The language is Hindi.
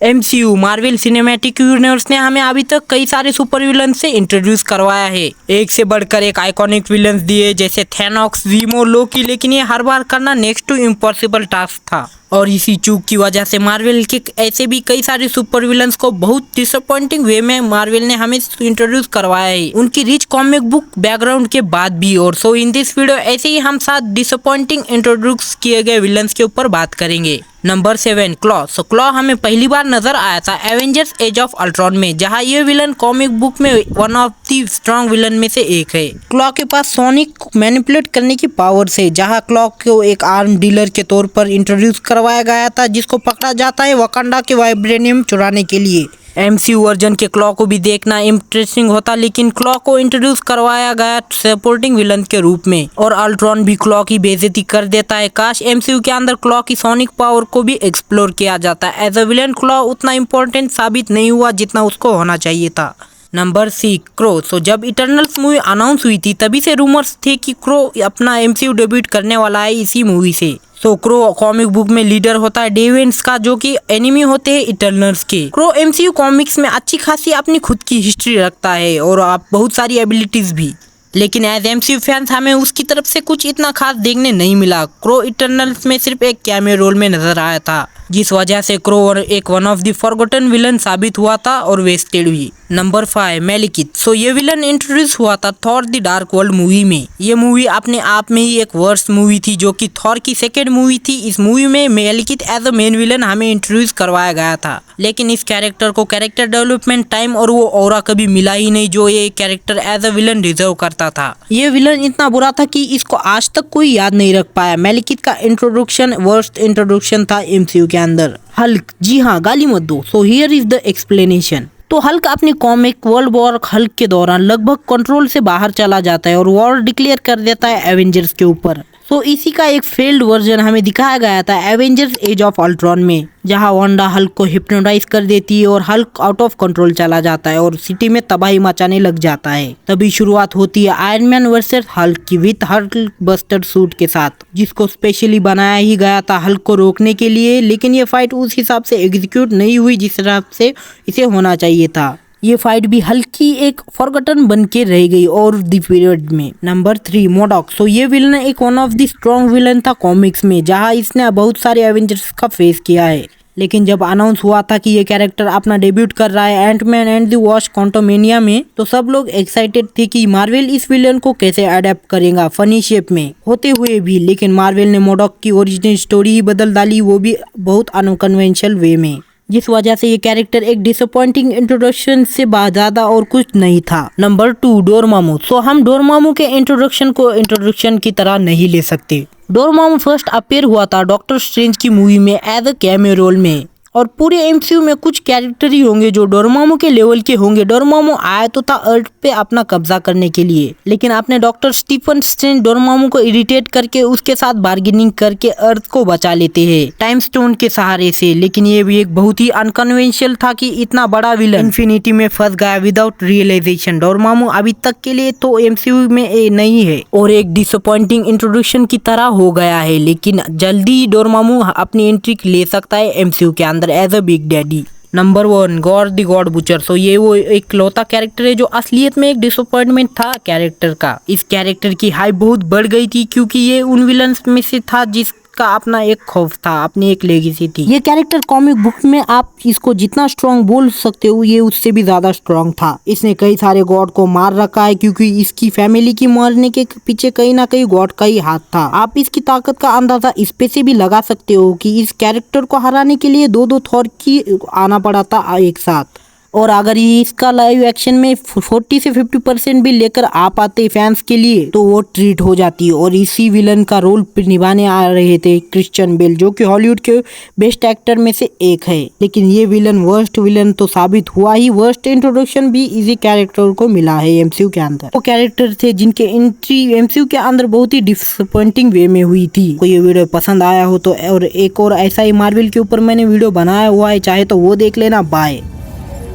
एमसीयू मार्वल सिनेमैटिक यूनिवर्स ने हमें अभी तक कई सारे सुपर विलन से इंट्रोड्यूस करवाया है, एक से बढ़कर एक आइकॉनिक विलन दिए जैसे थैनोस, ज़ीमो, लोकी, लेकिन ये हर बार करना नेक्स्ट टू इम्पॉसिबल टास्क था। और इसी चूक की वजह से मार्वल के ऐसे भी कई सारे सुपर विलन्स को बहुत डिसअपॉइंटिंग वे में मार्वल ने हमें इंट्रोड्यूस करवाया है उनकी रिच कॉमिक बुक बैकग्राउंड के बाद भी। और सो इन दिस वीडियो ऐसे ही हम 7 डिसअपॉइंटिंग इंट्रोड्यूस किए गए विलन्स के ऊपर बात करेंगे। Number 7 claw. सो क्लॉ हमें पहली बार नजर आया था एवेंजर्स एज ऑफ अल्ट्रॉन में, जहां ये विलन कॉमिक बुक में one of the strong villain में से एक है। क्लॉ के पास सोनिक मैनिपुलेट करने की पावर्स है, जहां क्लॉ को एक आर्म डीलर के तौर पर इंट्रोड्यूस करवाया गया था जिसको पकड़ा जाता है वकांडा के वाइब्रेनियम चुराने के लिए। एमसीयू वर्जन के क्लॉ को भी देखना इंटरेस्टिंग होता, लेकिन क्लॉ को इंट्रोड्यूस करवाया गया सपोर्टिंग विलन के रूप में और अल्ट्रॉन भी क्लॉ की बेइज्जती कर देता है। काश एमसीयू के अंदर क्लॉ की सोनिक पावर को भी एक्सप्लोर किया जाता। एज अ विलन क्लॉ उतना इम्पोर्टेंट साबित नहीं हुआ जितना उसको होना चाहिए था। Number 6 crow. सो जब इटर्नल्स मूवी अनाउंस हुई थी तभी से रूमर्स थे कि क्रो अपना एमसीयू डेब्यूट करने वाला है इसी मूवी से। सो क्रो कॉमिक बुक में लीडर होता है डेविएंट्स का, जो कि एनिमी होते हैं इटर्नल्स के। क्रो एमसीयू कॉमिक्स में अच्छी खासी अपनी खुद की हिस्ट्री रखता है और आप बहुत सारी एबिलिटीज भी, लेकिन एज एमसीयू फैंस हमें उसकी तरफ से कुछ इतना खास देखने नहीं मिला। क्रो इटर्नल्स में सिर्फ एक कैमियो रोल में नजर आया था, जिस वजह से क्रो एक one of the forgotten villain साबित हुआ था और वेस्टेड भी। नंबर 5 मेलिकिथ। सो ये विलन इंट्रोड्यूस हुआ था Thor the dark world movie में। ये मूवी अपने आप में ही एक वर्स्ट मूवी थी, जो कि थॉर की सेकेंड मूवी थी। इस मूवी में मेलिकिथ एज अ मेन विलन हमें इंट्रोड्यूस करवाया गया था, लेकिन इस कैरेक्टर को कैरेक्टर डेवलपमेंट टाइम और वो ऑरा कभी मिला ही नहीं जो ये character as a villain deserve करता था। ये विलन इतना बुरा था कि इसको आज तक कोई याद नहीं रख पाया। मेलिकिथ का इंट्रोडक्शन वर्स्ट इंट्रोडक्शन था एमसीयू के अंदर। हल्क। जी हाँ, गाली मत दो। So here is the explanation. तो हल्क अपनी कॉमिक वर्ल्ड वॉर हल्क के दौरान लगभग कंट्रोल से बाहर चला जाता है और वॉर डिक्लेयर कर देता है एवेंजर्स के ऊपर। सो इसी का एक फेल्ड वर्जन हमें दिखाया गया था एवेंजर्स एज ऑफ अल्ट्रॉन में, जहां वांडा हल्क को हिप्नोटाइज कर देती है और हल्क आउट ऑफ कंट्रोल चला जाता है और सिटी में तबाही मचाने लग जाता है। तभी शुरुआत होती है आयरन मैन वर्सेस हल्क की विथ हल्क बस्टर सूट के साथ, जिसको स्पेशली बनाया ही गया था हल्क को रोकने के लिए, लेकिन ये फाइट उस हिसाब से एग्जीक्यूट नहीं हुई जिस हिसाब से इसे होना चाहिए था। ये फाइट भी हल्की एक फॉरगॉटन बन के रह गई और द पीरियड में। नंबर 3 मोडॉक। सो ये विलन एक one of the strong villain था कॉमिक्स में, जहां इसने बहुत सारे एवेंजर्स का फेस किया है। लेकिन जब अनाउंस हुआ था कि ये कैरेक्टर अपना डेब्यूट कर रहा है एंटमैन एंड द वॉस्प क्वांटमैनिया में, तो सब लोग एक्साइटेड थे कि मार्वल इस विलन को कैसे अडेप्ट करेगा फनी शेप में होते हुए भी। लेकिन मार्वल ने मोडॉक की ओरिजिनल स्टोरी ही बदल डाली, वो भी बहुत अनकन्वेंशनल वे में, जिस वजह से ये कैरेक्टर एक डिसअपॉइंटिंग इंट्रोडक्शन से ज्यादा और कुछ नहीं था। Number 2 Dormammu. सो हम डोरमामू के इंट्रोडक्शन को इंट्रोडक्शन की तरह नहीं ले सकते। डोरमामू फर्स्ट अपीयर हुआ था डॉक्टर स्ट्रेंज की मूवी में एज अ कैमियो रोल में, और पूरे एमसीयू में कुछ कैरेक्टर ही होंगे जो डोरमामू के लेवल के होंगे। डोरमामू आया तो था अर्थ पे अपना कब्जा करने के लिए, लेकिन आपने डॉक्टर स्टीफन स्ट्रेंज डोरमामू को इरिटेट करके उसके साथ बार्गेनिंग करके अर्थ को बचा लेते हैं टाइम स्टोन के सहारे से। लेकिन ये भी एक बहुत ही अनकन्वेंशनल था कि इतना बड़ा विलन इन्फिनिटी में फंस गया विदाउट रियलाइजेशन। डोरमामू अभी तक के लिए तो एमसीयू में नहीं है और एक डिसअपॉइंटिंग इंट्रोडक्शन की तरह हो गया है, लेकिन जल्दी ही डोरमामू अपनी एंट्री ले सकता है एमसीयू के अंदर as a big daddy. Number 1 God the God butcher. So ये वो एक लौता कैरेक्टर है जो असलियत में एक डिसअपॉइंटमेंट था कैरेक्टर का। इस कैरेक्टर की हाइप बहुत बढ़ गई थी क्योंकि ये उन विलन्स में से था जिसका अपना एक खौफ था, अपनी एक लेगेसी थी। ये कैरेक्टर कॉमिक बुक में आप इसको जितना स्ट्रॉन्ग बोल सकते हो ये उससे भी ज्यादा स्ट्रॉन्ग था। इसने कई सारे गॉड को मार रखा है क्योंकि इसकी फैमिली की मरने के पीछे कहीं ना कहीं गॉड का ही हाथ था। आप इसकी ताकत का अंदाजा इस पे से भी लगा सकते हो कि इस कैरेक्टर को हराने के लिए दो थॉर की आना पड़ा था एक साथ, और अगर ये इसका लाइव एक्शन में 40 से 50% भी लेकर आ पाते फैंस के लिए तो वो ट्रीट हो जाती। और इसी विलन का रोल निभाने आ रहे थे क्रिश्चियन बेल, जो कि हॉलीवुड के बेस्ट एक्टर में से एक है। लेकिन ये विलन वर्स्ट विलन तो साबित हुआ ही, वर्स्ट इंट्रोडक्शन भी इसी कैरेक्टर को मिला है एमसीयू के अंदर। वो कैरेक्टर थे जिनके एंट्री एमसीयू के अंदर बहुत ही डिसअपॉइंटिंग वे में हुई थी। कोई ये वीडियो पसंद आया हो तो और एक और ऐसा ही मार्वल के ऊपर मैंने वीडियो बनाया हुआ है, चाहे तो वो देख लेना। बाय।